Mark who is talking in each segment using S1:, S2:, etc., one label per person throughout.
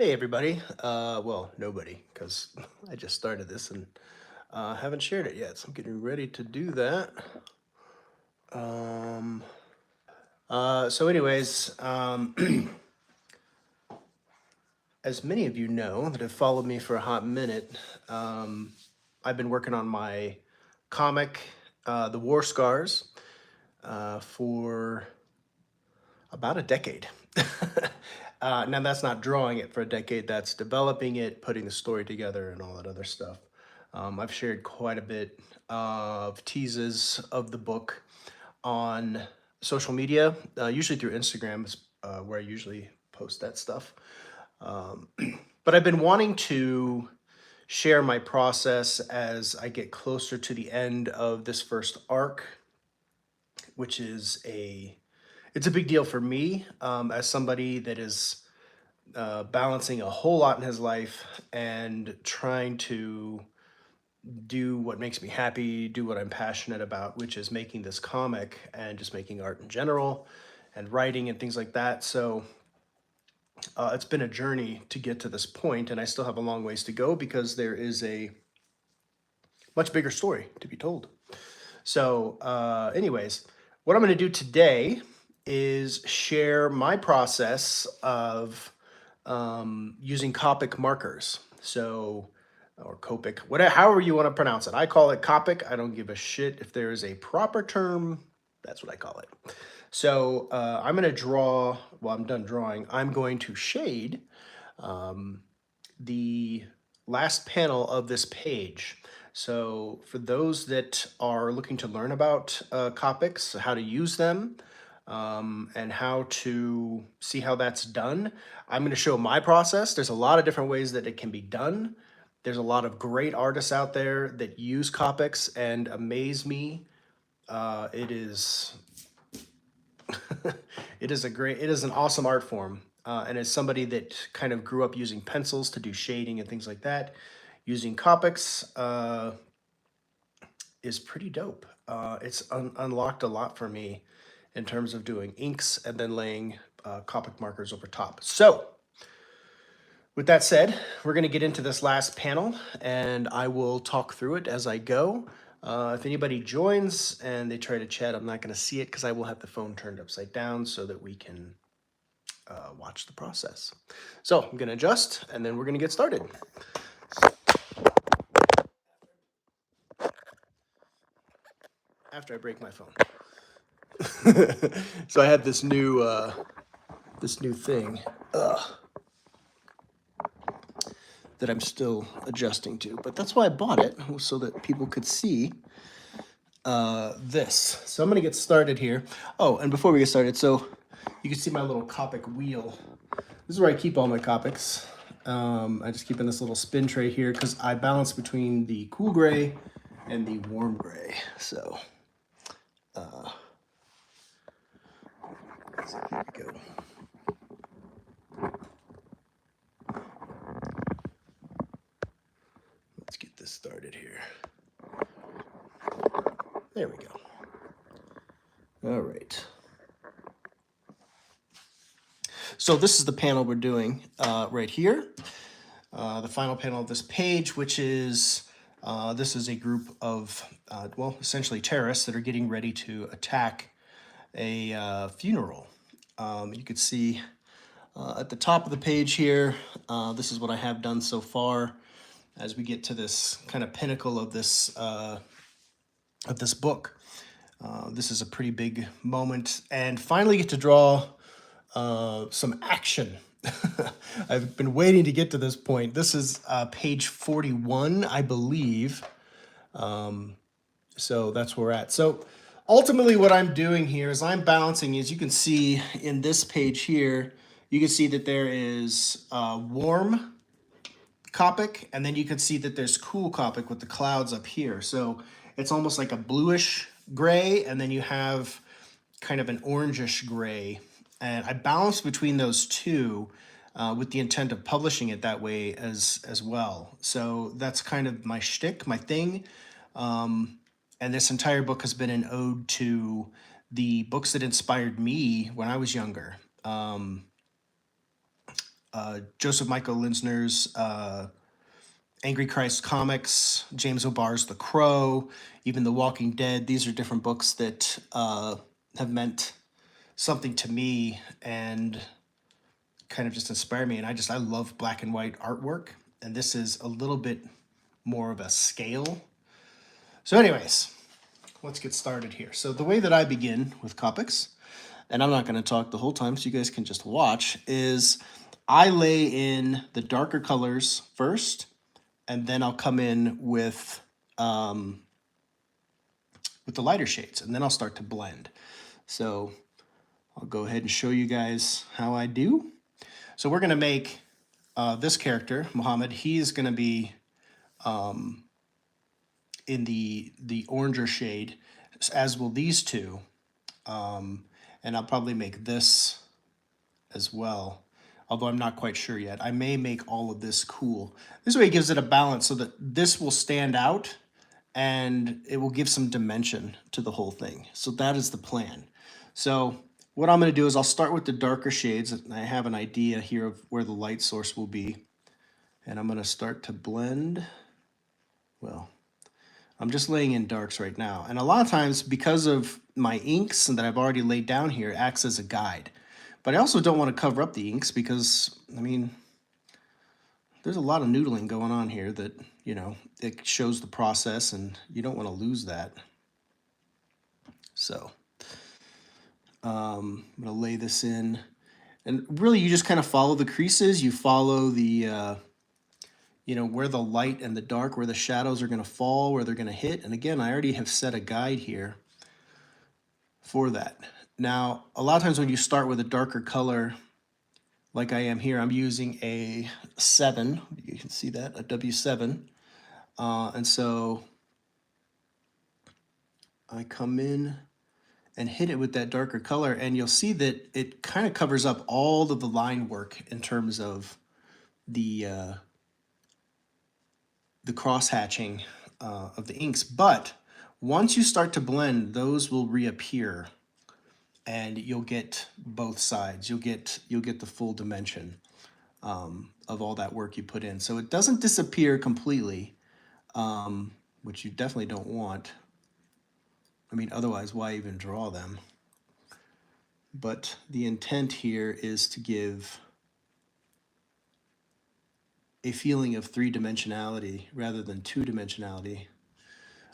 S1: Hey everybody. Well, nobody, because I just started this and haven't shared it yet. So I'm getting ready to do that. Um, anyways, as many of you know that have followed me for a hot minute, um, I've been working on my comic, The War Scars, for about a decade. Now, that's not drawing it for a decade, that's developing it, putting the story together, and all that other stuff. I've shared quite a bit of teases of the book on social media, usually through Instagram, is where I usually post that stuff. Um, but I've been wanting to share my process as I get closer to the end of this first arc, which is it's a big deal for me, as somebody that is balancing a whole lot in his life and trying to do what makes me happy, do what I'm passionate about, which is making this comic and just making art in general and writing and things like that. So it's been a journey to get to this point, and I still have a long ways to go because there is a much bigger story to be told. So, anyways, what I'm going to do today is share my process of using Copic markers. So, or Copic, whatever, however you want to pronounce it. I call it Copic. I don't give a shit if there is a proper term. That's what I call it. So I'm going to draw. Well, I'm done drawing. I'm going to shade um, the last panel of this page. So for those that are looking to learn about Copics, how to use them, and how to see how that's done, I'm going to show my process. There's a lot of different ways that it can be done. There's a lot of great artists out there that use Copics and amaze me. It is it is an awesome art form. And as somebody that kind of grew up using pencils to do shading and things like that, using Copics is pretty dope. It's unlocked a lot for me in terms of doing inks and then laying Copic markers over top. So with that said, we're going to get into this last panel and I will talk through it as I go. If anybody joins and they try to chat, I'm not going to see it because I will have the phone turned upside down so that we can watch the process. So I'm going to adjust and then we're going to get started. After I break my phone. So I have this new thing that I'm still adjusting to, but that's why I bought it, so that people could see this. So I'm gonna get started here. Oh, and before we get started, so you can see my little Copic wheel. This is where I keep all my Copics. I just keep in this little spin tray here because I balance between the cool gray and the warm gray. So here we go. Let's get this started here. There we go. All right. So this is the panel we're doing right here. The final panel of this page, which is, this is a group of, well, essentially terrorists that are getting ready to attack a funeral. You could see at the top of the page here, this is what I have done so far as we get to this kind of pinnacle of this book. This is a pretty big moment, and finally get to draw some action. I've been waiting to get to this point. This is page 41, I believe. So that's where we're at. So ultimately what I'm doing here is I'm balancing, as you can see in this page here, you can see that there is warm Copic, and then you can see that there's cool Copic with the clouds up here. So it's almost like a bluish gray, and then you have kind of an orangish gray. And I balance between those two with the intent of publishing it that way as well. So that's kind of my shtick, my thing. And this entire book has been an ode to the books that inspired me when I was younger. Joseph Michael Linsner's Angry Christ Comics, James O'Barr's The Crow, even The Walking Dead. These are different books that have meant something to me and kind of just inspired me. And I love black and white artwork. And this is a little bit more of a scale. So anyways, let's get started here. So the way that I begin with Copics, and I'm not going to talk the whole time so you guys can just watch, is I lay in the darker colors first, and then I'll come in with the lighter shades, and then I'll start to blend. So I'll go ahead and show you guys how I do. So we're going to make this character, Muhammad. He's going to be in the oranger shade, as will these two. And I'll probably make this as well, although I'm not quite sure yet. I may make all of this cool. This way it gives it a balance so that this will stand out and it will give some dimension to the whole thing. So that is the plan. So what I'm going to do is I'll start with the darker shades. And I have an idea here of where the light source will be. And I'm going to start to blend. Well, I'm just laying in darks right now. And a lot of times, because of my inks that I've already laid down here, it acts as a guide. But I also don't want to cover up the inks because, I mean, there's a lot of noodling going on here that, you know, it shows the process and you don't want to lose that. So I'm going to lay this in. And really, you just kind of follow the creases. You follow the, you know, where the light and the dark, where the shadows are going to fall, where they're going to hit. And again, I already have set a guide here for that. Now, a lot of times when you start with a darker color, like I am here, I'm using a 7. You can see that, a W7. And so I come in and hit it with that darker color, and you'll see that it kind of covers up all of the line work in terms of the cross-hatching of the inks. But once you start to blend, those will reappear and you'll get both sides. You'll get the full dimension of all that work you put in. So it doesn't disappear completely, which you definitely don't want. I mean, otherwise, why even draw them? But the intent here is to give a feeling of three-dimensionality rather than two-dimensionality.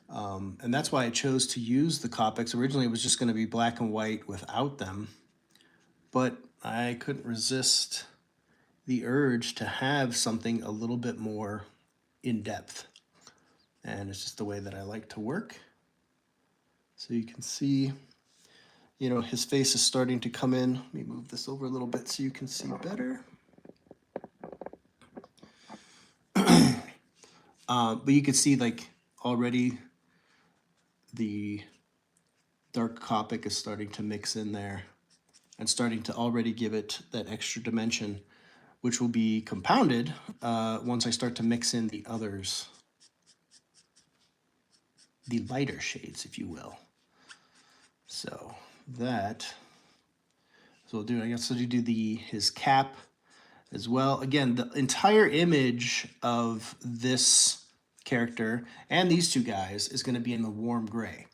S1: And that's why I chose to use the Copics. Originally, it was just going to be black and white without them. But I couldn't resist the urge to have something a little bit more in-depth. And it's just the way that I like to work. So you can see, you know, his face is starting to come in. Let me move this over a little bit so you can see better. But you can see, like, already the dark Copic is starting to mix in there and starting to already give it that extra dimension, which will be compounded once I start to mix in the others, the lighter shades, if you will. So that, so we'll do, I guess I'll do his cap as well. Again, the entire image of this character and these two guys is going to be in the warm gray.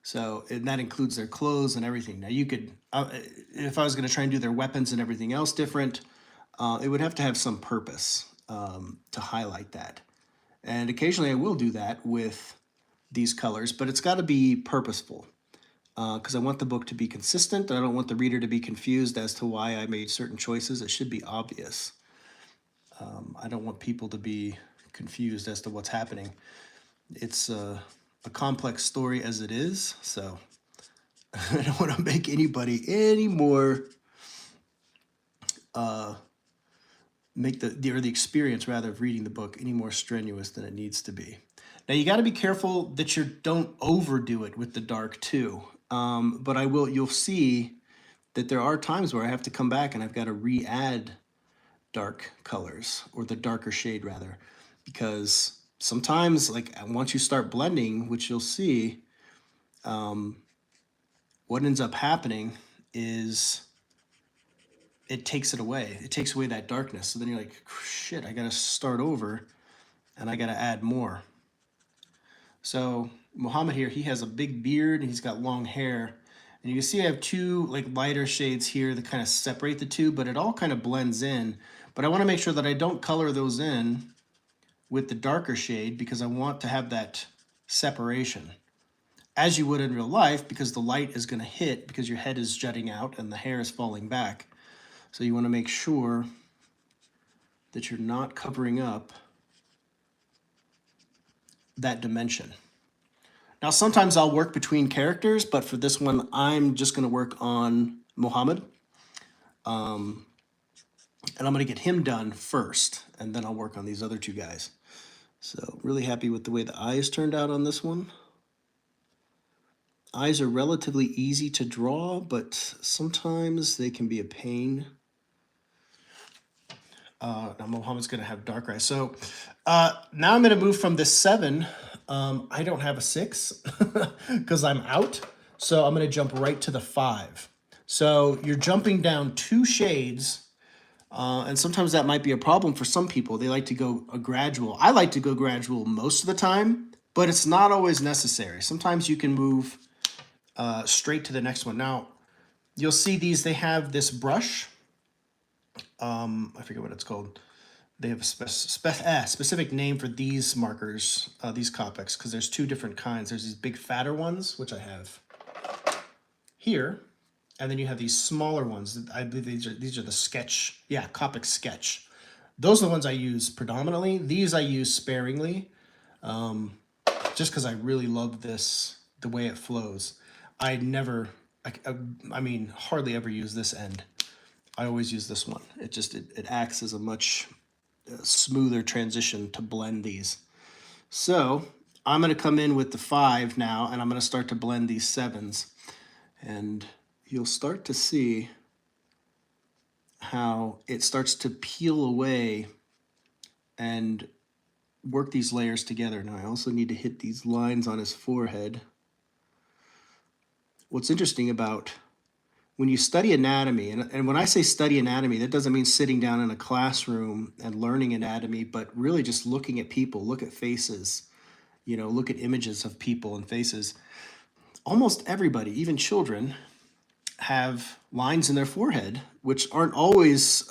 S1: So, and that includes their clothes and everything. Now you could, if I was going to try and do their weapons and everything else different, it would have to have some purpose to highlight that. And occasionally I will do that with these colors, but it's got to be purposeful because I want the book to be consistent. I don't want the reader to be confused as to why I made certain choices. It should be obvious. I don't want people to be confused as to what's happening. It's a complex story as it is, so I don't want to make anybody any more make the experience rather of reading the book any more strenuous than it needs to be. Now you got to be careful that you don't overdo it with the dark too. But you'll see that there are times where I have to come back and I've got to re-add dark colors, or the darker shade rather, because sometimes, like, once you start blending, which you'll see, what ends up happening is it takes it away. It takes away that darkness. So then you're like, shit, I got to start over and I got to add more. So Muhammad here, he has a big beard and he's got long hair. And you can see I have two like lighter shades here that kind of separate the two, but it all kind of blends in. But I want to make sure that I don't color those in with the darker shade because I want to have that separation, as you would in real life, because the light is going to hit because your head is jutting out and the hair is falling back. So you want to make sure that you're not covering up that dimension. Now, sometimes I'll work between characters, but for this one, I'm just going to work on Muhammad. And I'm going to get him done first, and then I'll work on these other two guys. So really happy with the way the eyes turned out on this one. Eyes are relatively easy to draw, but sometimes they can be a pain. Now Mohammed's going to have dark eyes. So now I'm going to move from this 7. I don't have a 6 because I'm out. So I'm going to jump right to the 5. So you're jumping down 2 shades. And sometimes that might be a problem for some people. They like to go a gradual. I like to go gradual most of the time, but it's not always necessary. Sometimes you can move straight to the next one. Now, you'll see these, they have this brush. I forget what it's called. They have a specific name for these markers, these Copics, because there's 2 different kinds. There's these big fatter ones, which I have here, and then you have these smaller ones. I believe these are the sketch, Copic sketch. Those are the ones I use predominantly. These I use sparingly, just because I really love this, the way it flows. I mean, hardly ever use this end. I always use this one. It acts as a much smoother transition to blend these. So I'm going to come in with the 5 now, and I'm going to start to blend these 7s. And you'll start to see how it starts to peel away and work these layers together. Now I also need to hit these lines on his forehead. What's interesting about when you study anatomy, and when I say study anatomy, that doesn't mean sitting down in a classroom and learning anatomy, but really just looking at people, look at faces, look at images of people and faces. Almost everybody, even children, have lines in their forehead, which aren't always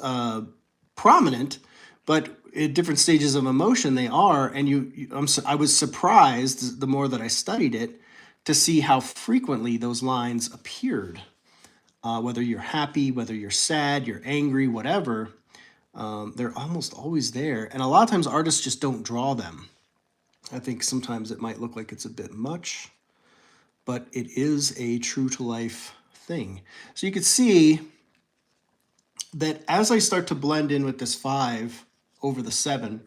S1: prominent, but at different stages of emotion they are. And I was surprised the more that I studied it to see how frequently those lines appeared. Whether you're happy, whether you're sad, you're angry, whatever, they're almost always there. And a lot of times artists just don't draw them. I think sometimes it might look like it's a bit much, but it is a true to life thing. So you can see that as I start to blend in with this 5 over the 7,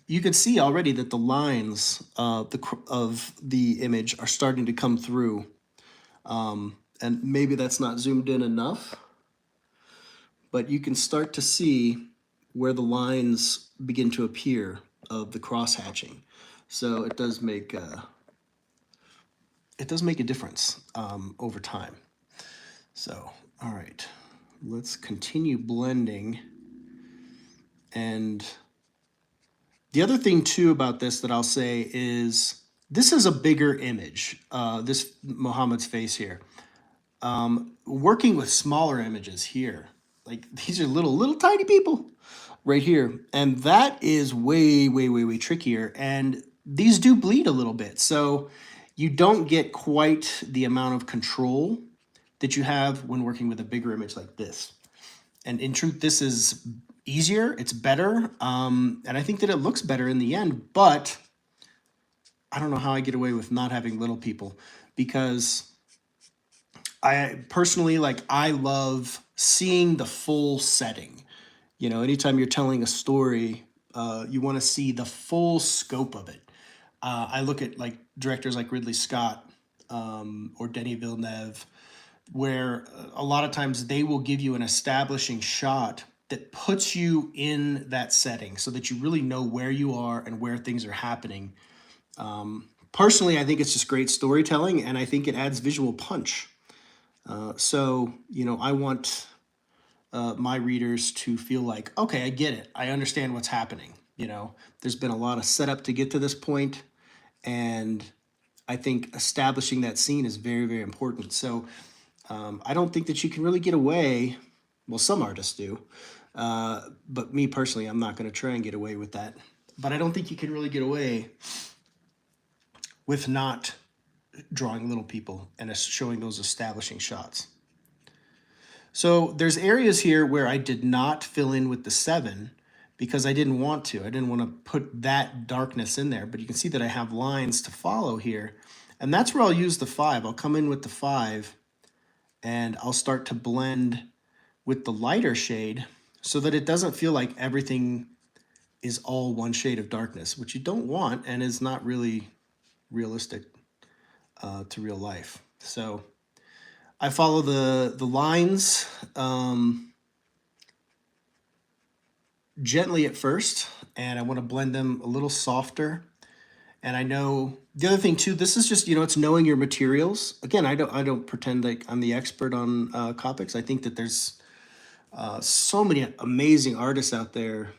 S1: you can see already that the lines of the image are starting to come through. And maybe that's not zoomed in enough, but you can start to see where the lines begin to appear of the cross hatching. So it does make a difference over time. So, all right, let's continue blending. And the other thing too about this that I'll say is this is a bigger image, this Muhammad's face here. Working with smaller images here, like these are little tiny people right here, and that is way trickier, and these do bleed a little bit, so you don't get quite the amount of control that you have when working with a bigger image like this. And in truth, this is easier, it's better, and I think that it looks better in the end, but I don't know how I get away with not having little people, because I personally, I love seeing the full setting. Anytime you're telling a story, you want to see the full scope of it. I look at directors like Ridley Scott or Denis Villeneuve, where a lot of times they will give you an establishing shot that puts you in that setting so that you really know where you are and where things are happening. Personally, I think it's just great storytelling, and I think it adds visual punch. So, I want my readers to feel like, okay, I get it. I understand what's happening. You know, there's been a lot of setup to get to this point, and I think establishing that scene is very, very important. So I don't think that you can really get away. Well, some artists do, but me personally, I'm not going to try and get away with that. But I don't think you can really get away with not drawing little people and showing those establishing shots. So there's areas here where I did not fill in with the 7 because I didn't want to. I didn't want to put that darkness in there, but you can see that I have lines to follow here. And that's where I'll use the 5. I'll come in with the 5 and I'll start to blend with the lighter shade so that it doesn't feel like everything is all one shade of darkness, which you don't want and is not really realistic to real life. So I follow the lines gently at first, and I want to blend them a little softer. And I know the other thing too, this is just, it's knowing your materials. Again, I don't pretend like I'm the expert on Copics. I think that there's so many amazing artists out there.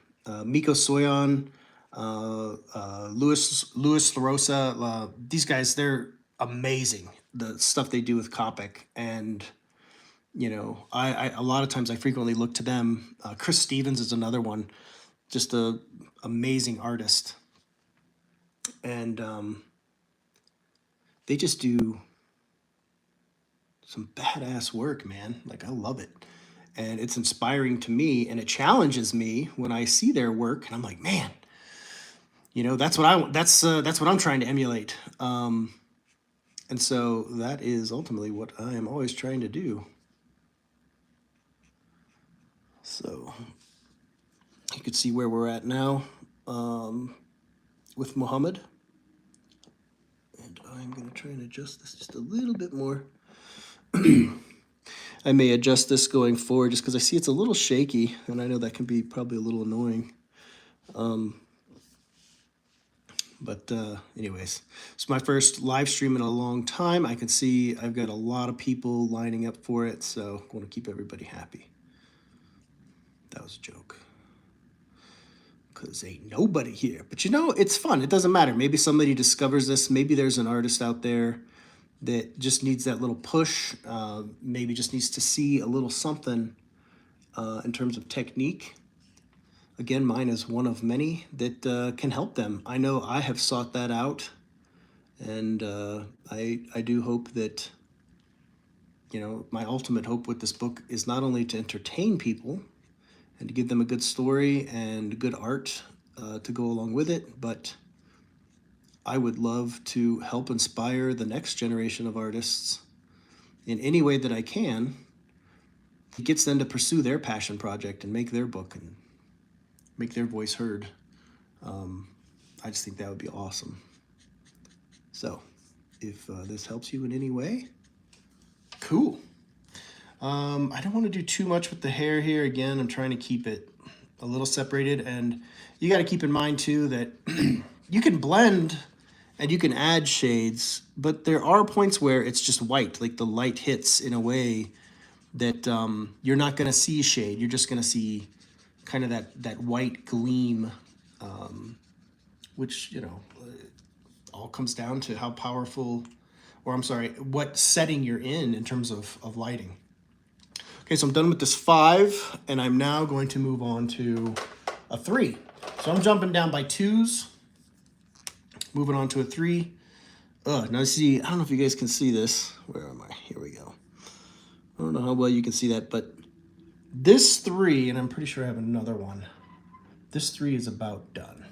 S1: Miko Soyon, Louis LaRosa, these guys, they're amazing. The stuff they do with Copic, and I a lot of times I frequently look to them. Chris Stevens is another one, just a amazing artist, and they just do some badass work, man. Like, I love it, and it's inspiring to me, and it challenges me when I see their work, and I'm like, man, that's what I want. That's what I'm trying to emulate. And so that is ultimately what I am always trying to do. So you could see where we're at now with Muhammad. And I'm going to try and adjust this just a little bit more. I may adjust this going forward just because I see it's a little shaky, and I know that can be probably a little annoying. But anyways, it's my first live stream in a long time. I can see I've got a lot of people lining up for it, so I want to keep everybody happy. That was a joke. Because ain't nobody here. But it's fun. It doesn't matter. Maybe somebody discovers this. Maybe there's an artist out there that just needs that little push. Maybe just needs to see a little something in terms of technique. Again, mine is one of many that can help them. I know I have sought that out, and I do hope that, my ultimate hope with this book is not only to entertain people and to give them a good story and good art to go along with it, but I would love to help inspire the next generation of artists in any way that I can. It gets them to pursue their passion project and make their book and make their voice heard. I just think that would be awesome. So if this helps you in any way, cool. I don't want to do too much with the hair here. Again, I'm trying to keep it a little separated, and you got to keep in mind too that you can blend and you can add shades, but there are points where it's just white, like the light hits in a way that you're not going to see shade. You're just going to see kind of that white gleam, which, all comes down to how powerful, or I'm sorry, what setting you're in terms of lighting. Okay, so I'm done with this 5, and I'm now going to move on to a 3. So I'm jumping down by 2s, moving on to a 3. Now see, I don't know if you guys can see this. Where am I? Here we go. I don't know how well you can see that, but this 3, and I'm pretty sure I have another one. This 3 is about done.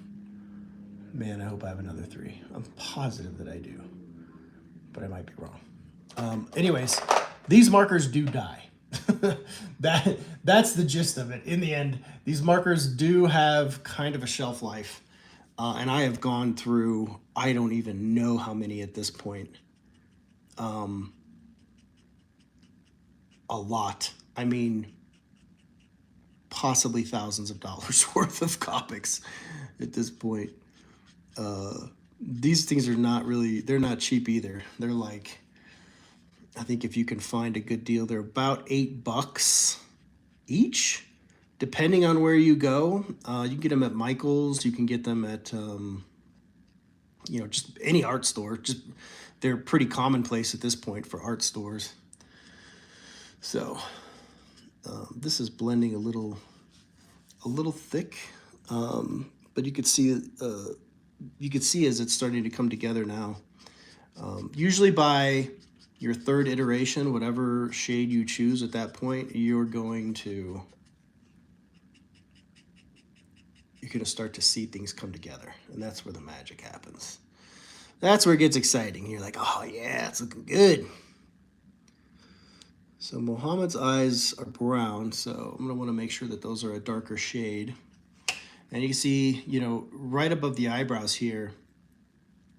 S1: Man, I hope I have another 3. I'm positive that I do, but I might be wrong. Anyways, these markers do die. That's the gist of it. In the end, these markers do have kind of a shelf life, and I have gone through, I don't even know how many at this point. A lot. I mean, possibly thousands of dollars worth of Copics at this point. These things are not really, they're not cheap either. They're like, I think if you can find a good deal, they're about $8. each, depending on where you go. You can get them at Michael's. You can get them at just any art store. Just they're pretty commonplace at this point for art stores. So this is blending a little thick, but you could see as it's starting to come together now. Usually by your third iteration, whatever shade you choose at that point, you're going to start to see things come together, and that's where the magic happens. That's where it gets exciting. You're like, oh yeah, it's looking good. So Mohammed's eyes are brown, so I'm gonna want to make sure that those are a darker shade. And you can see, right above the eyebrows here,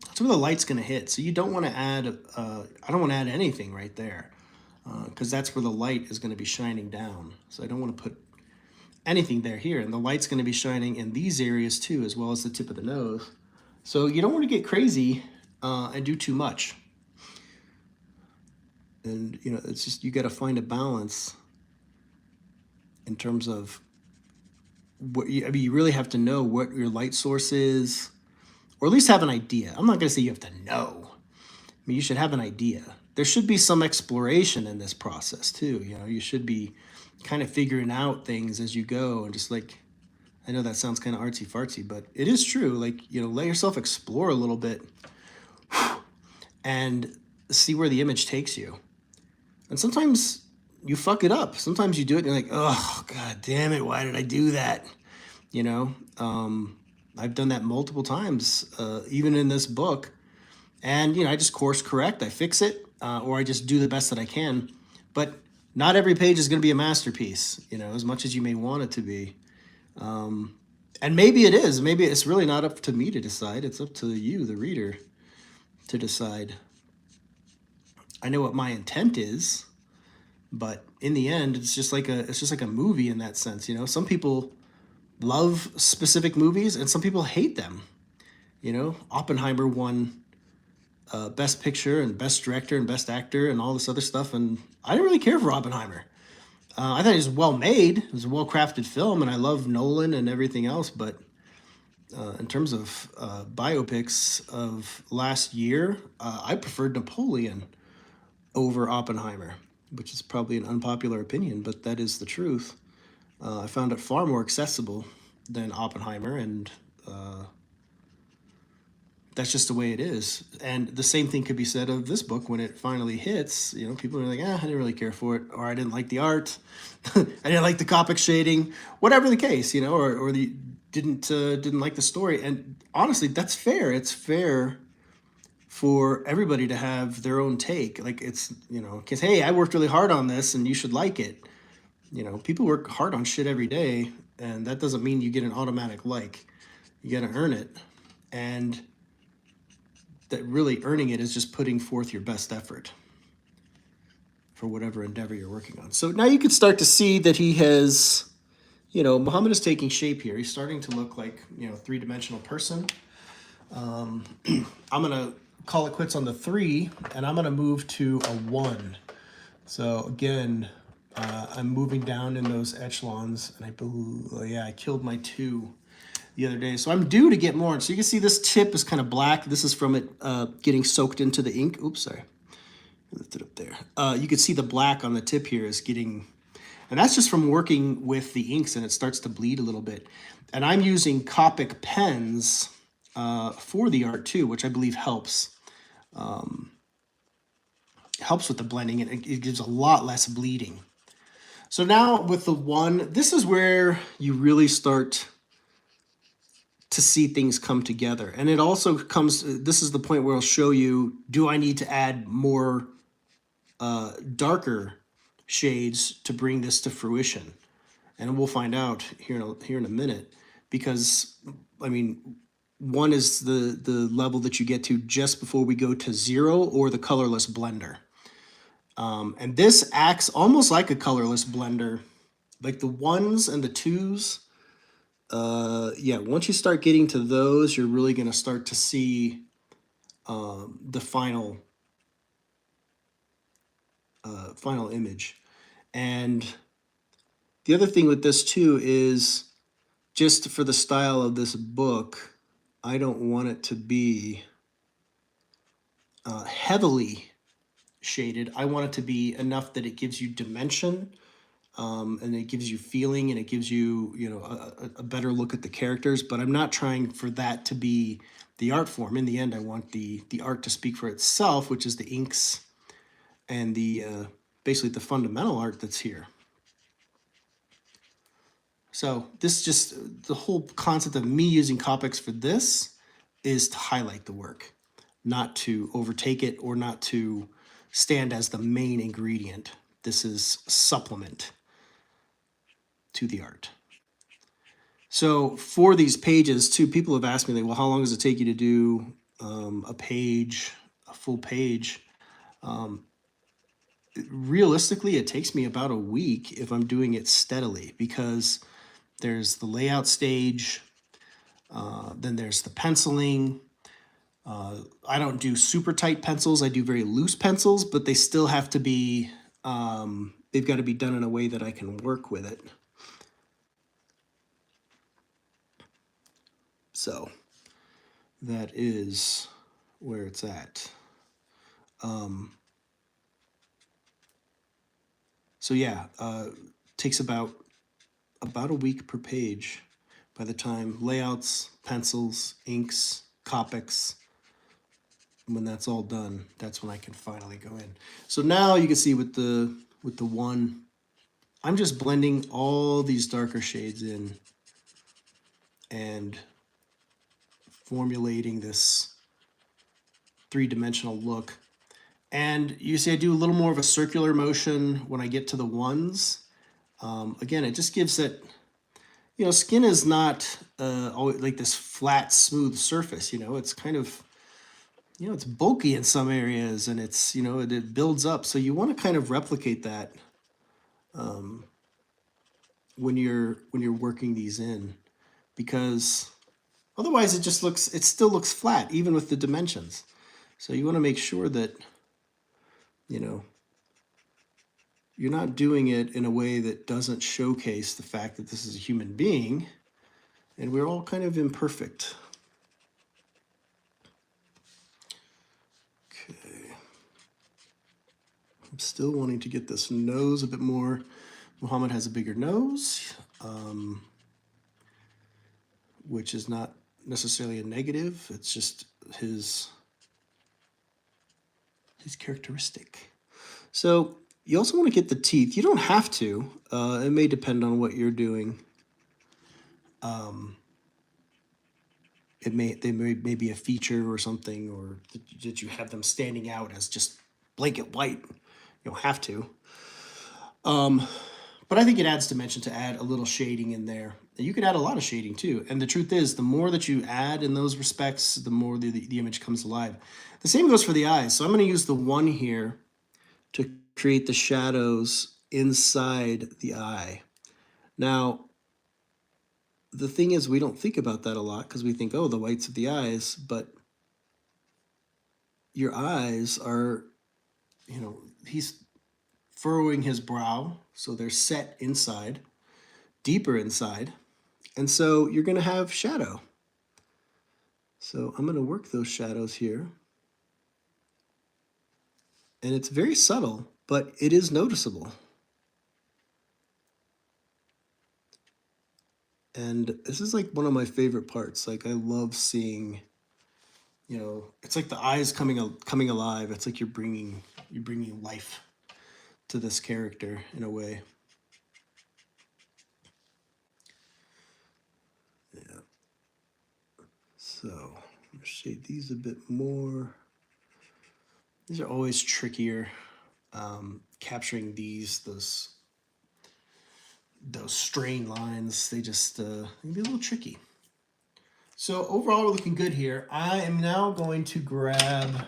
S1: that's where the light's gonna hit. So you don't want to add, I don't want to add anything right there, because that's where the light is gonna be shining down. So I don't want to put anything here. And the light's gonna be shining in these areas too, as well as the tip of the nose. So you don't want to get crazy and do too much. And, it's just, you got to find a balance in terms of what you really have to know what your light source is, or at least have an idea. I'm not going to say you have to know. I mean, you should have an idea. There should be some exploration in this process too. You should be kind of figuring out things as you go, and just like, I know that sounds kind of artsy fartsy, but it is true. Like, let yourself explore a little bit and see where the image takes you. And sometimes you fuck it up. Sometimes you do it and you're like, oh, God damn it, why did I do that? I've done that multiple times, even in this book. And, I just course correct. I fix it, or I just do the best that I can. But not every page is going to be a masterpiece, as much as you may want it to be. And maybe it is. Maybe it's really not up to me to decide. It's up to you, the reader, to decide. I know what my intent is, but in the end, it's just like a movie in that sense. Some people love specific movies and some people hate them. Oppenheimer won Best Picture and Best Director and Best Actor and all this other stuff, and I didn't really care for Oppenheimer. I thought it was well made. It was a well-crafted film, and I love Nolan and everything else, but in terms of biopics of last year, I preferred Napoleon over Oppenheimer, which is probably an unpopular opinion, but that is the truth. I found it far more accessible than Oppenheimer, and that's just the way it is. And the same thing could be said of this book when it finally hits. People are like, I didn't really care for it, or I didn't like the art, I didn't like the Copic shading, whatever the case, or the didn't like the story. And honestly, that's fair. It's fair for everybody to have their own take. Like, it's, because, hey, I worked really hard on this and you should like it. People work hard on shit every day, and that doesn't mean you get an automatic like. You got to earn it. And that really earning it is just putting forth your best effort for whatever endeavor you're working on. So now you can start to see that he has, Muhammad is taking shape here. He's starting to look like, three-dimensional person. I'm going to call it quits on the 3, and I'm going to move to a 1. So again, I'm moving down in those echelons, and I killed my 2 the other day. So I'm due to get more. So you can see this tip is kind of black. This is from it getting soaked into the ink. Oops, sorry. I lifted it up there. You can see the black on the tip here is getting, and that's just from working with the inks, and it starts to bleed a little bit. And I'm using Copic pens for the art too, which I believe helps. Helps with the blending, and it gives a lot less bleeding. So now with the 1, this is where you really start to see things come together. And it also comes, this is the point where I'll show you, do I need to add more darker shades to bring this to fruition? And we'll find out here in a minute, because, I mean, 1 is the level that you get to just before we go to 0, or the colorless blender. And this acts almost like a colorless blender, like the 1s and the 2s. Once you start getting to those, you're really going to start to see the final image. And The other thing with this too is just for the style of this book, I don't want it to be heavily shaded. I want it to be enough that it gives you dimension, and it gives you feeling, and it gives you, a better look at the characters. But I'm not trying for that to be the art form. In the end, I want the art to speak for itself, which is the inks and the basically the fundamental art that's here. So this just, the whole concept of me using Copics for this is to highlight the work, not to overtake it or not to stand as the main ingredient. This is supplement to the art. So for these pages too, people have asked me, like, well, how long does it take you to do a page, a full page? Realistically, it takes me about a week if I'm doing it steadily, because there's the layout stage, then there's the penciling. I don't do super tight pencils. I do very loose pencils, but they still have to be, they've got to be done in a way that I can work with it. So that is where it's at. So yeah, takes about a week per page by the time layouts, pencils, inks, Copics. When that's all done, that's when I can finally go in. So now you can see with the one, I'm just blending all these darker shades in and formulating this three-dimensional look. And you see I do a little more of a circular motion when I get to the ones. Again, it just gives it, skin is not always like this flat, smooth surface. It's kind of, it's bulky in some areas, and it's, it builds up. So you want to kind of replicate that when you're working these in, because otherwise it still looks flat, even with the dimensions. So you want to make sure that, you're not doing it in a way that doesn't showcase the fact that this is a human being, and we're all kind of imperfect. Okay. I'm still wanting to get this nose a bit more. Muhammad has a bigger nose, which is not necessarily a negative. It's just his characteristic. So you also want to get the teeth. You don't have to. It may depend on what you're doing. They may be a feature or something, or that you have them standing out as just blanket white. You don't have to. But I think it adds dimension to add a little shading in there. You could add a lot of shading too. And the truth is, the more that you add in those respects, the more the image comes alive. The same goes for the eyes. So I'm going to use the one here to create the shadows inside the eye. Now, the thing is, we don't think about that a lot because we think, oh, the whites of the eyes, but your eyes are, he's furrowing his brow, so they're set inside, deeper inside, and so you're going to have shadow. So I'm going to work those shadows here, and it's very subtle, but it is noticeable. And this is like one of my favorite parts. Like, I love seeing, it's like the eyes coming alive. It's like you're bringing life to this character in a way. Yeah. So I'm gonna shade these a bit more. These are always trickier. Capturing those strain lines, they just can be a little tricky. So overall, we're looking good here. I am now going to grab,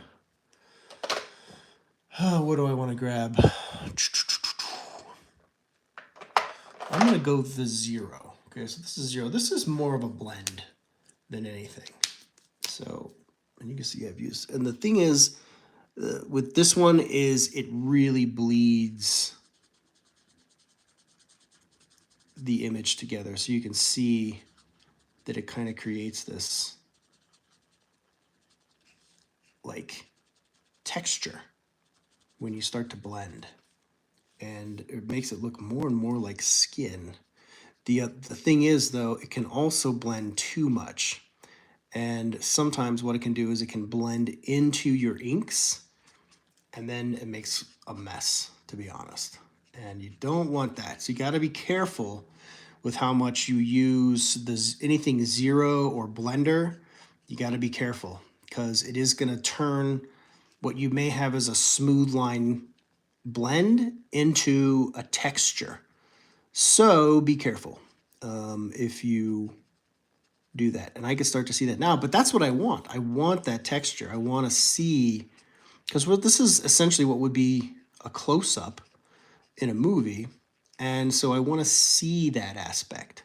S1: what do I want to grab? I'm going to go the 0. Okay, so this is 0. This is more of a blend than anything. So, and you can see I've used, and the thing is, with this one is it really bleeds the image together so you can see that it kind of creates this like texture when you start to blend, and it makes it look more and more like skin. The thing is, though, it can also blend too much. And sometimes what it can do is it can blend into your inks, and then it makes a mess, to be honest. And you don't want that. So you got to be careful with how much you use anything zero or blender. You got to be careful because it is going to turn what you may have as a smooth line blend into a texture. So be careful if you do that. And I can start to see that now, but that's what I want. I want that texture. I want to see, because this is essentially what would be a close-up in a movie. And so I want to see that aspect.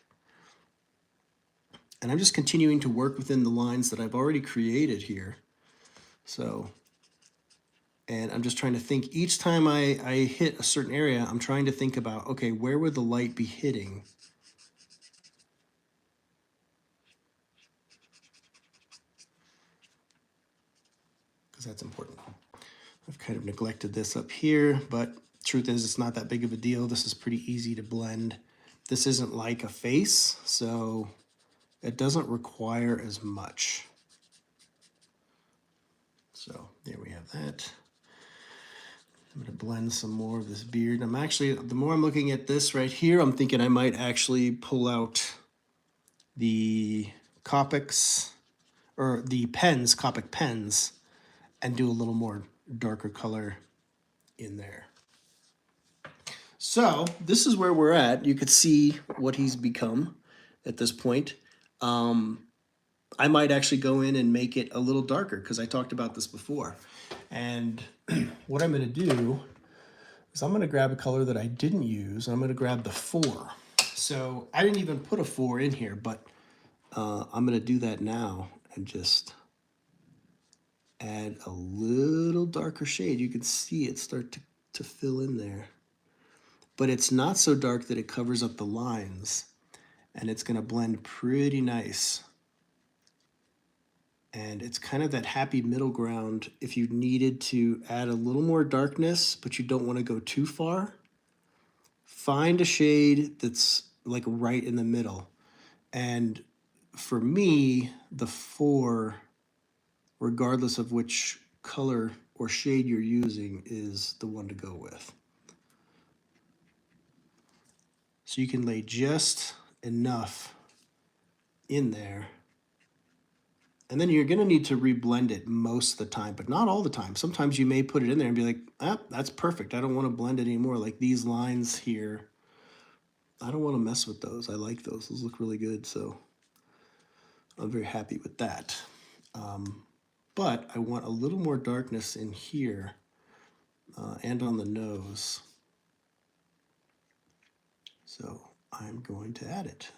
S1: And I'm just continuing to work within the lines that I've already created here. So, and I'm just trying to think, each time I hit a certain area, I'm trying to think about, okay, where would the light be hitting? Because that's important. I've kind of neglected this up here, but truth is it's not that big of a deal. This is pretty easy to blend. This isn't like a face, so it doesn't require as much. So there we have that. I'm going to blend some more of this beard. I'm actually, the more I'm looking at this right here, I'm thinking I might actually pull out the Copics, or the pens, Copic pens, and do a little more darker color in there. So this is where we're at. You could see what he's become at this point. I might actually go in and make it a little darker because I talked about this before. And what I'm going to do is I'm going to grab a color that I didn't use. I'm going to grab the 4. So I didn't even put a 4 in here, but I'm going to do that now and just add a little darker shade. You can see it start to fill in there. But it's not so dark that it covers up the lines, and it's going to blend pretty nice. And it's kind of that happy middle ground if you needed to add a little more darkness, but you don't want to go too far. Find a shade that's like right in the middle. And for me, the 4, regardless of which color or shade you're using, is the one to go with. So you can lay just enough in there. And then you're going to need to reblend it most of the time, but not all the time. Sometimes you may put it in there and be like, ah, that's perfect. I don't want to blend it anymore. Like these lines here, I don't want to mess with those. I like those. Those look really good. So I'm very happy with that. But I want a little more darkness in here and on the nose. So I'm going to add it.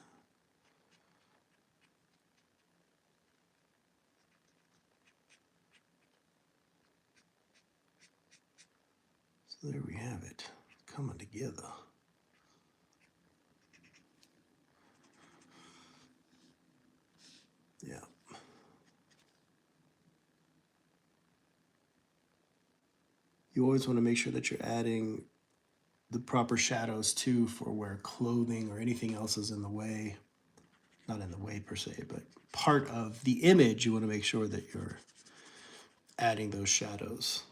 S1: So there we have it, coming together. Yeah. You always want to make sure that you're adding the proper shadows too for where clothing or anything else is in the way. Not in the way per se, but part of the image, you want to make sure that you're adding those shadows.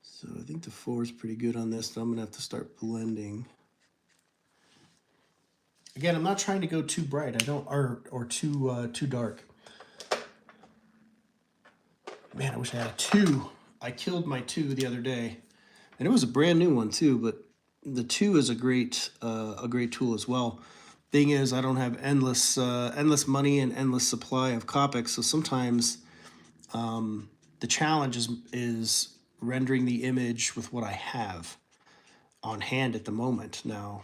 S1: So I think the 4 is pretty good on this, so I'm going to have to start blending. Again, I'm not trying to go too bright. I don't, or too dark. Man, I wish I had a 2. I killed my 2 the other day, and it was a brand new one too. But the 2 is a great tool as well. Thing is, I don't have endless money and endless supply of Copics, so sometimes the challenge is rendering the image with what I have on hand at the moment. Now,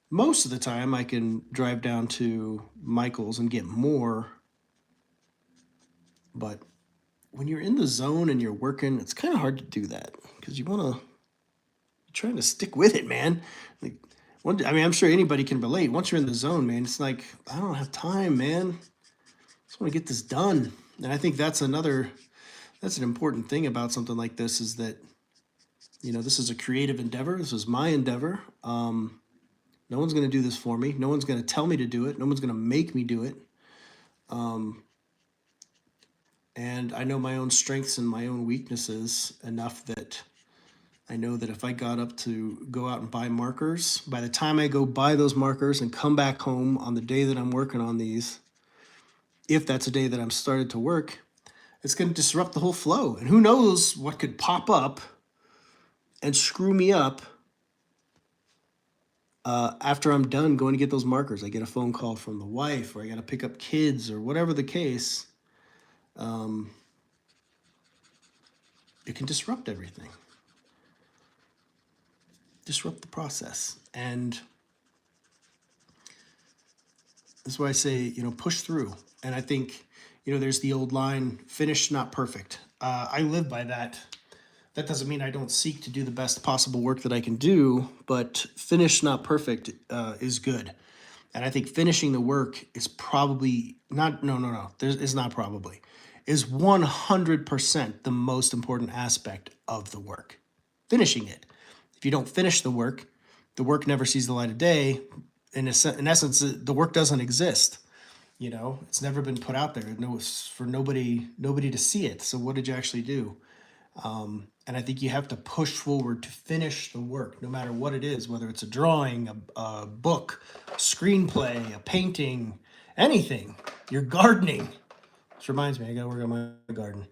S1: most of the time I can drive down to Michael's and get more, but when you're in the zone and you're working, it's kind of hard to do that because you trying to stick with it, man. Like, I mean, I'm sure anybody can relate. Once you're in the zone, man, it's like, I don't have time, man. I just want to get this done. And I think that's an important thing about something like this is that, this is a creative endeavor. This is my endeavor. No one's going to do this for me. No one's going to tell me to do it. No one's going to make me do it. And I know my own strengths and my own weaknesses enough that I know that if I got up to go out and buy markers, by the time I go buy those markers and come back home on the day that I'm working on these, if that's a day that I'm started to work, it's going to disrupt the whole flow. And who knows what could pop up and screw me up after I'm done going to get those markers. I get a phone call from the wife, or I got to pick up kids, or whatever the case. It can disrupt everything. Disrupt the process. And that's why I say, push through. And I think, there's the old line, finished, not perfect. I live by that. That doesn't mean I don't seek to do the best possible work that I can do, but finished, not perfect is good. And I think finishing the work is probably not, no. It's not probably. Is 100% the most important aspect of the work. Finishing it. If you don't finish the work never sees the light of day. In essence, the work doesn't exist. It's never been put out there. No, it's for nobody to see it. So what did you actually do? And I think you have to push forward to finish the work, no matter what it is, whether it's a drawing, a book, a screenplay, a painting, anything. You're gardening. This reminds me, I gotta work on my garden.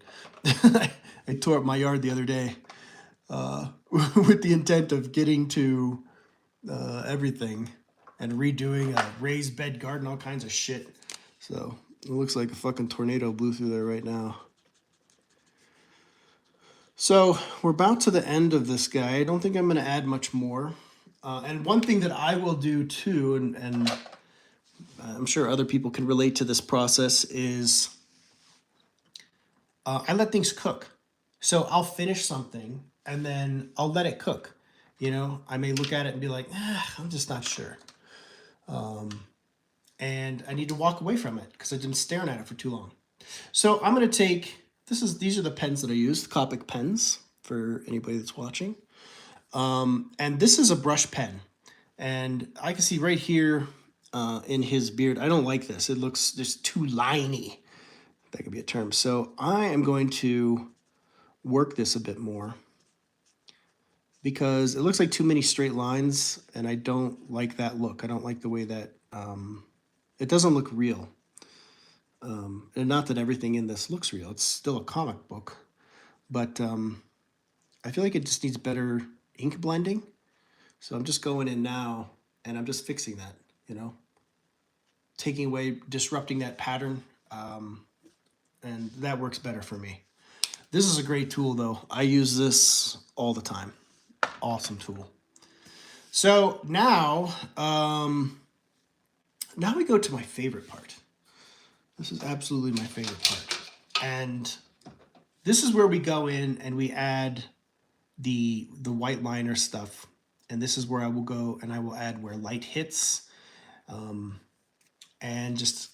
S1: I tore up my yard the other day with the intent of getting to everything and redoing a raised bed garden, all kinds of shit. So it looks like a fucking tornado blew through there right now. So we're about to the end of this guy. I don't think I'm going to add much more. And one thing that I will do too, and I'm sure other people can relate to this process, is I let things cook. So I'll finish something and then I'll let it cook. I may look at it and be like, I'm just not sure. And I need to walk away from it because I've been staring at it for too long. So I'm going to take... These are the pens that I use, the Copic pens, for anybody that's watching. And this is a brush pen. And I can see right here in his beard, I don't like this. It looks just too liney. That could be a term. So I am going to work this a bit more because it looks like too many straight lines, and I don't like that look. I don't like the way that it doesn't look real. And not that everything in this looks real. It's still a comic book. But I feel like it just needs better ink blending. So I'm just going in now, and I'm just fixing that, taking away, disrupting that pattern. And that works better for me. This is a great tool, though. I use this all the time. Awesome tool. So now we go to my favorite part. This is absolutely my favorite part. And this is where we go in and we add the white liner stuff. And this is where I will go and I will add where light hits and just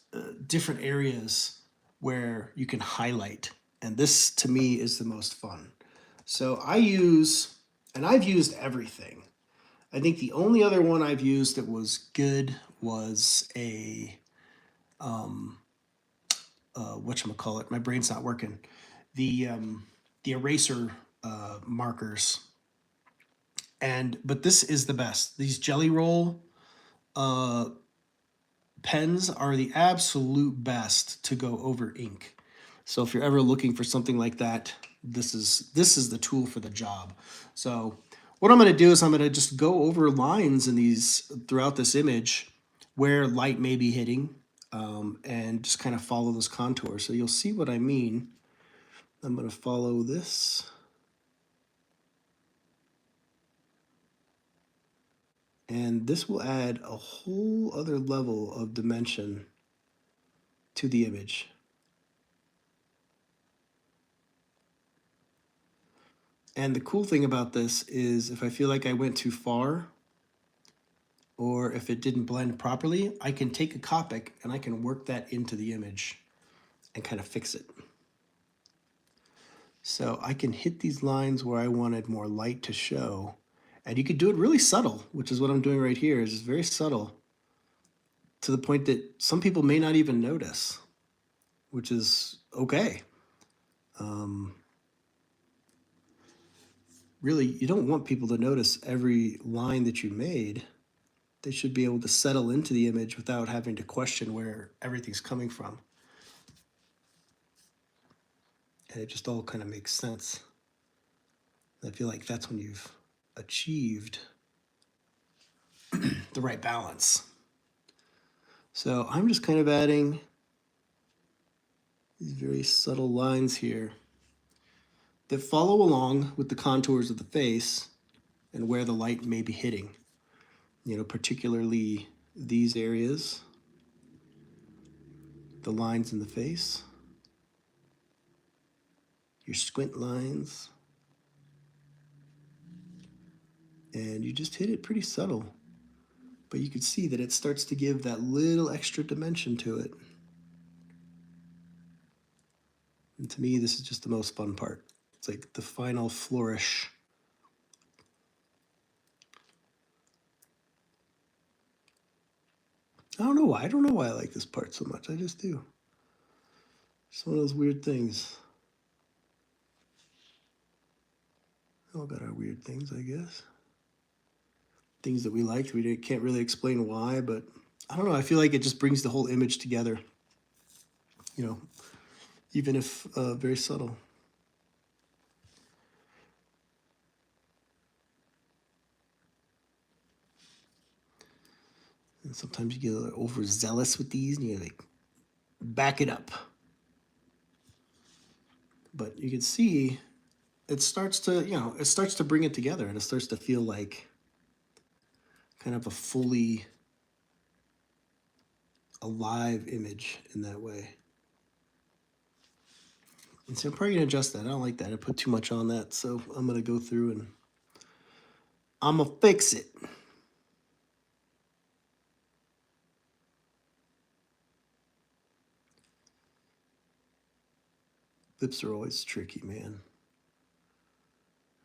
S1: different areas where you can highlight. And this, to me, is the most fun. So I've used everything. I think the only other one I've used that was good was a... whatchamacallit, my brain's not working. The eraser markers. But this is the best. These Jelly Roll pens are the absolute best to go over ink. So if you're ever looking for something like that, this is the tool for the job. So what I'm going to do is I'm going to just go over lines in these throughout this image where light may be hitting. And just kind of follow this contour. So you'll see what I mean. I'm going to follow this. And this will add a whole other level of dimension to the image. And the cool thing about this is if I feel like I went too far or if it didn't blend properly, I can take a Copic and I can work that into the image and kind of fix it. So I can hit these lines where I wanted more light to show. And you could do it really subtle, which is what I'm doing right here, is just very subtle to the point that some people may not even notice, which is okay. Really, you don't want people to notice every line that you made. They should be able to settle into the image without having to question where everything's coming from. And it just all kind of makes sense. I feel like that's when you've achieved the right balance. So I'm just kind of adding these very subtle lines here that follow along with the contours of the face and where the light may be hitting. You know, particularly these areas, the lines in the face, your squint lines, and you just hit it pretty subtle. But you can see that it starts to give that little extra dimension to it. And to me, this is just the most fun part. It's like the final flourish. I don't know why. I don't know why I like this part so much. I just do. It's one of those weird things. We all got our weird things, I guess. Things that we liked. We can't really explain why, but I don't know. I feel like it just brings the whole image together. You know, even if very subtle. And sometimes you get a little overzealous with these and you like back it up. But you can see it starts to, it starts to bring it together and it starts to feel like kind of a fully alive image in that way. And so I'm probably gonna adjust that. I don't like that. I put too much on that. So I'm gonna go through and I'm gonna fix it. Lips are always tricky, man.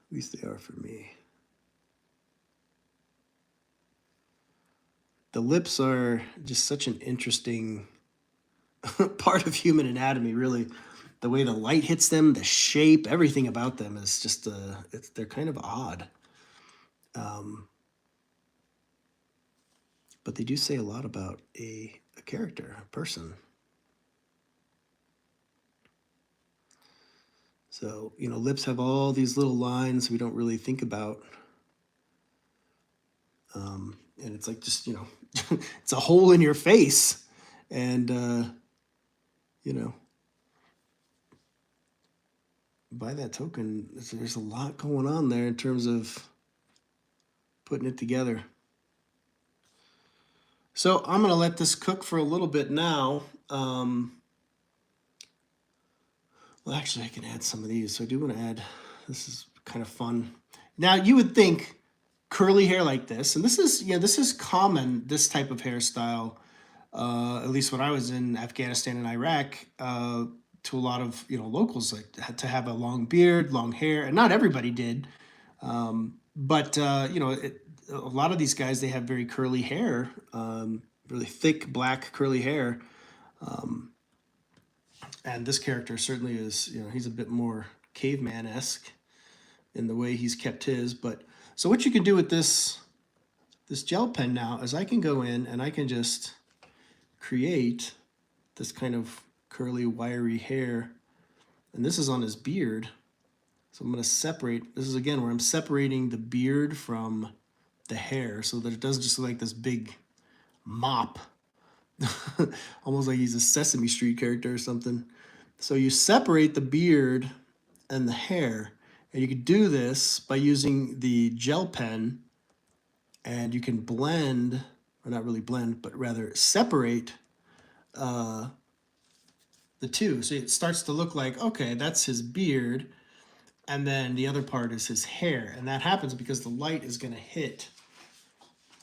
S1: At least they are for me. The lips are just such an interesting part of human anatomy, really. The way the light hits them, the shape, everything about them is just, they're kind of odd. But they do say a lot about a character, a person. So, lips have all these little lines we don't really think about. And it's like just, it's a hole in your face. And, by that token, there's a lot going on there in terms of putting it together. So I'm going to let this cook for a little bit now. Well, actually, I can add some of these. So I do want to add, this is kind of fun. Now, you would think curly hair like this, and this is common, this type of hairstyle, at least when I was in Afghanistan and Iraq, to a lot of, locals, like had to have a long beard, long hair, and not everybody did. But a lot of these guys, they have very curly hair, really thick, black, curly hair. And this character certainly is, he's a bit more caveman-esque in the way he's kept his. But so what you can do with this gel pen now is I can go in and I can just create this kind of curly, wiry hair. And this is on his beard. So I'm going to separate. This is, again, where I'm separating the beard from the hair so that it doesn't just look like this big mop. Almost like he's a Sesame Street character or something. So you separate the beard and the hair. And you can do this by using the gel pen. And you can blend, or not really blend, but rather separate the two. So it starts to look like, okay, that's his beard. And then the other part is his hair. And that happens because the light is going to hit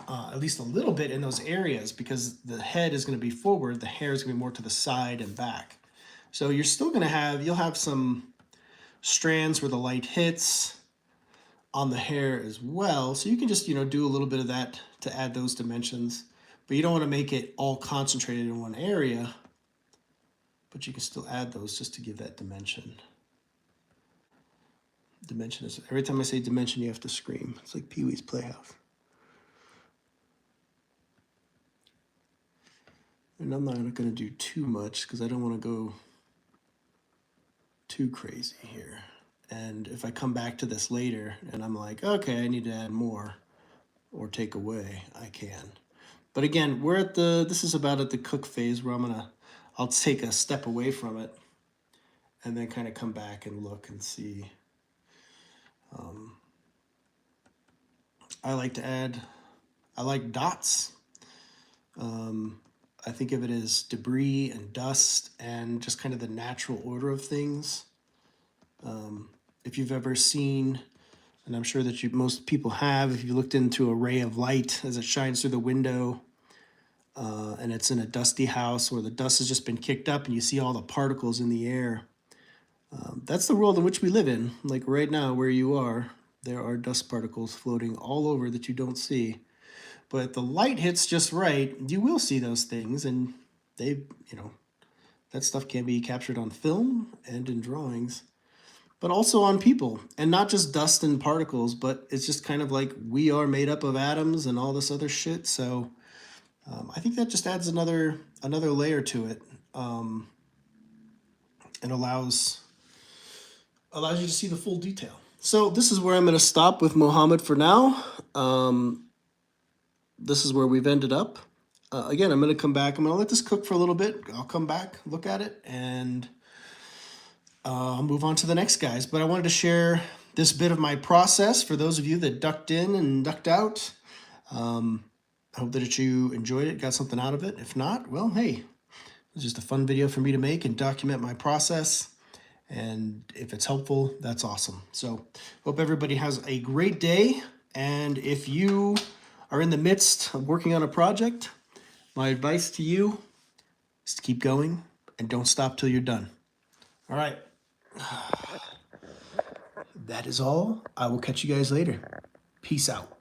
S1: at least a little bit in those areas, because the head is going to be forward, the hair is going to be more to the side and back. So you're still going to have, you'll have some strands where the light hits on the hair as well. So you can just, do a little bit of that to add those dimensions. But you don't want to make it all concentrated in one area. But you can still add those just to give that dimension. Dimension is, every time I say dimension, you have to scream. It's like Pee-wee's Playhouse. And I'm not going to do too much because I don't want to go too crazy here. And if I come back to this later and I'm like, okay, I need to add more or take away, I can. But again, we're at this is about at the cook phase where I'll take a step away from it and then kind of come back and look and see. I like dots. I think of it as debris and dust and just kind of the natural order of things. If you've ever seen, and I'm sure that most people have, if you looked into a ray of light as it shines through the window, and it's in a dusty house where the dust has just been kicked up and you see all the particles in the air. That's the world in which we live in. Like right now where you are, there are dust particles floating all over that you don't see. But if the light hits just right, you will see those things, and that stuff can be captured on film and in drawings, but also on people, and not just dust and particles, but it's just kind of like we are made up of atoms and all this other shit. So I think that just adds another layer to it, and allows you to see the full detail. So this is where I'm going to stop with Mohammed for now. This is where we've ended up. Again, I'm going to come back. I'm going to let this cook for a little bit. I'll come back, look at it, and I'll move on to the next guys. But I wanted to share this bit of my process for those of you that ducked in and ducked out. I hope that you enjoyed it, got something out of it. If not, well, hey, it's just a fun video for me to make and document my process. And if it's helpful, that's awesome. So hope everybody has a great day. And if you are in the midst of working on a project, my advice to you is to keep going and don't stop till you're done. All right. That is all. I will catch you guys later. Peace out.